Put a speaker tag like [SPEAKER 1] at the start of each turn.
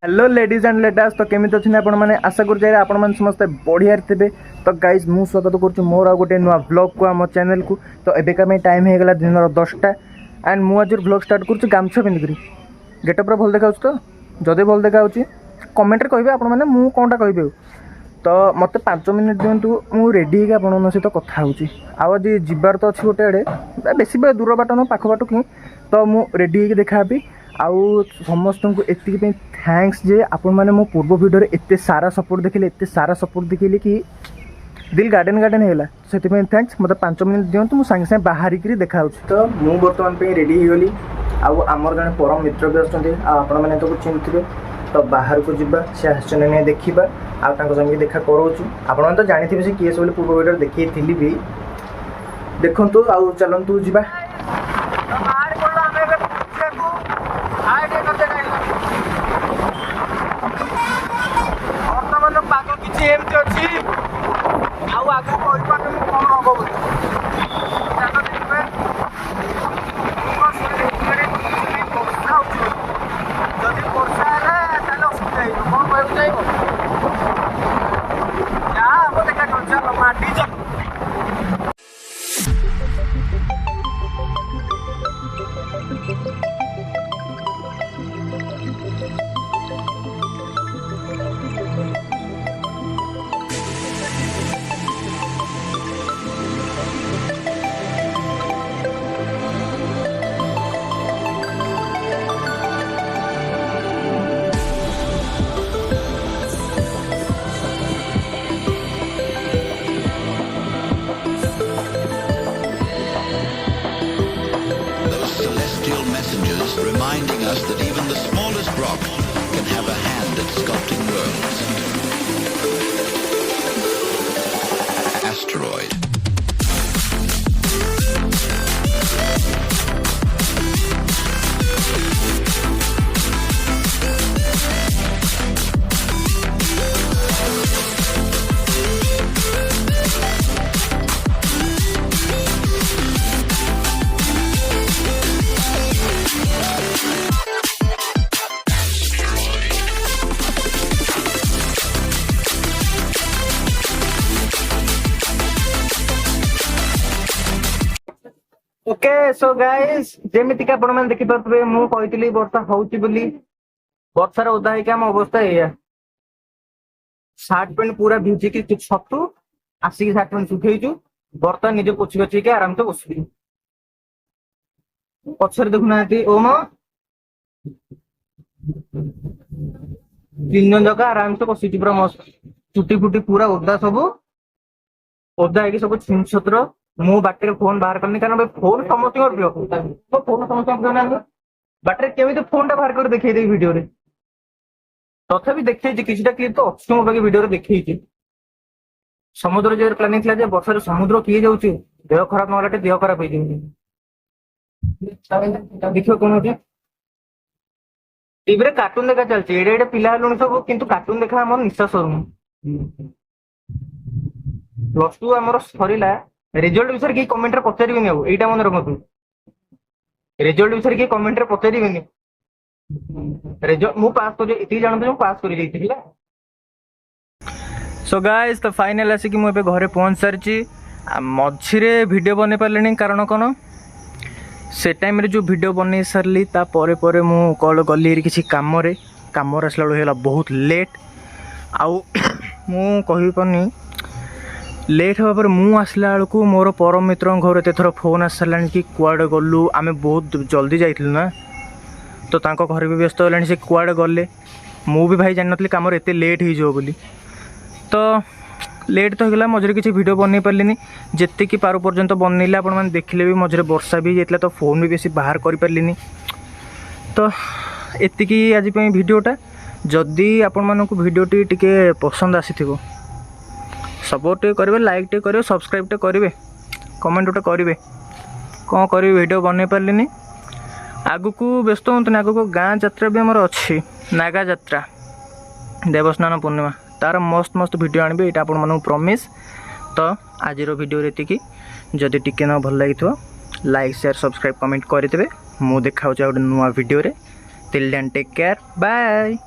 [SPEAKER 1] Hello ladies and ladies तो केमी अच्छे आपण मैंने आशा कर समस्त बढ़िया थे। तो गाइज मु स्वागत करुँ मोर आ गोटे नुआ ब्लॉग को आम चैनल को। तो एबिका टाइम होगा दिन 10टा एंड मु आज ब्लॉग स्टार्ट करुँ गामछा पिंधिक गेटअप भल देखा तो जदि भल देखा कमेंट कहे आपण मैंने मु कौनटा कह तो मत 5 मिनट दिंतु मु रेडी होगी आप सहित कथा आज जीवार तो अच्छी गोटे आड़े बेसी दूर बाट न पाख बाट कि तो मु रेडी होगी देखाबी आउ समस्त को एति थैंक्स जे आपण मैंने मो पूर्व वीडियो एते सारा सपोर्ट देखिले एते सारा सपोर्ट देखिले कि दिल गार्डन गार्डन होगा से थैंक्स मत 5 मिनट दिंतु मुझे सागे सागे बाहर देखा तो मु बर्तमान रेडी हो गली आमर जड़े परम मित्र भी अच्छा आपण मैंने तो चिन्हते तो बाहर को जीवा से आसने देखा आगे देखा करोचु आपण तो जानी से किए सब पूर्व वीडियो देखी भी देखु आउ चलतु जीवा बर्तमान पाग किसी एमती अच्छी आगे कौन हम जदि वर्षा है असुविधा कौन कहूँ चाहिए हम देखा चल माटी चल
[SPEAKER 2] messengers reminding us that even the smallest rock can have a hand at sculpting worlds. Asteroid.
[SPEAKER 1] Okay so guys जेमितिका आपण मैंने देखि पारे मु कहितली वर्षा होउची बोली वर्षार ओदा है आम अवस्था या शर्ट पैंट पूरा भिजी कि छतु आसिक शर्ट पैंट सुखैचु बर्तमान निजे पोछि गछि के आराम से बसबी पछर देखुना ओम 3 जन जगह आराम से बसी पूरा मस्त चुटी फुटी पूरा ओदा सब ओदा है सब छिन छत्र मु बाटे फोन बाहर करनी कारण फोन समस्त प्रिय तो फोन समस्त प्रिय बाटे केमी फोन टा बाहर कर देखा वीडियो रे तथापि देखी किसी क्लिप तो अच्छी मो पाखे वीडियो देखी समुद्र जो प्लानिंग था वर्षा समुद्र किए जाऊँ देह खराब ना देह खराब हो देख कौन हो टीवी कार्टून देखा चलती एडे पिला सब किंतु कार्टून देखा आम निशा सरुन प्लस 2 आम सरला रिजल्ट विषय किए कमेंट रे पचारिबेनी एटा मन रखु रिजल्ट विषय किए कमेंट रे पचारिबेनी रिजल्ट मु पास कर इति जानते मु पास कर जाइतिला। सो गाइस तो फाइनल आसी कि मु एबे घरे पहुंच सारची मझिरे वीडियो बने पारलेनी कारण कोन से टाइम रे जो वीडियो बने सारली ता परे परे मु कॉल गली किसी काम रे आसला होला बहुत लेट आउ मु कहि पनी लेट होगा पर मु आसला बेलू मोर परम मित्र घर एत थर फोन आस सारा कि कुआड़े गलु आम बहुत जल्दी जाइलु ना तो तांको घर भी व्यस्त होलानी से कुआड़े गले मु भी भाई जान नी कम एत लेट हो बोली तो लेट तो होगा मझे किसी वीडियो बन पार्ली जी पार पर्यंत बनइले आपण मैंने देखिले भी मझे वर्षा भी जाता तो फोन भी बेसी बाहर कर पार्ली तो एतिकी आज वीडियोटा जदि आपण मानक वीडियोटी टिके पसंद आसी सपोर्ट करेंगे लाइक टे करेंगे सब्सक्राइब टे करेंगे कमेंट गोटे करेंगे कौन करी वीडियो बन पार्ली आगु को व्यस्त हूँ आगु को गाँ जात्रा भी आमर अच्छी नागा जात्रा देवस्नान पूर्णिमा तार मस्त मस्त वीडियो आनबे ये आपण मानू प्रॉमिस तो आज वीडियो एतिकी जदि टिके न भल लगी लाइक शेयर सब्सक्राइब कमेंट करदे मु देखा गोटे नुआ वीडियो रे till then take care, bye.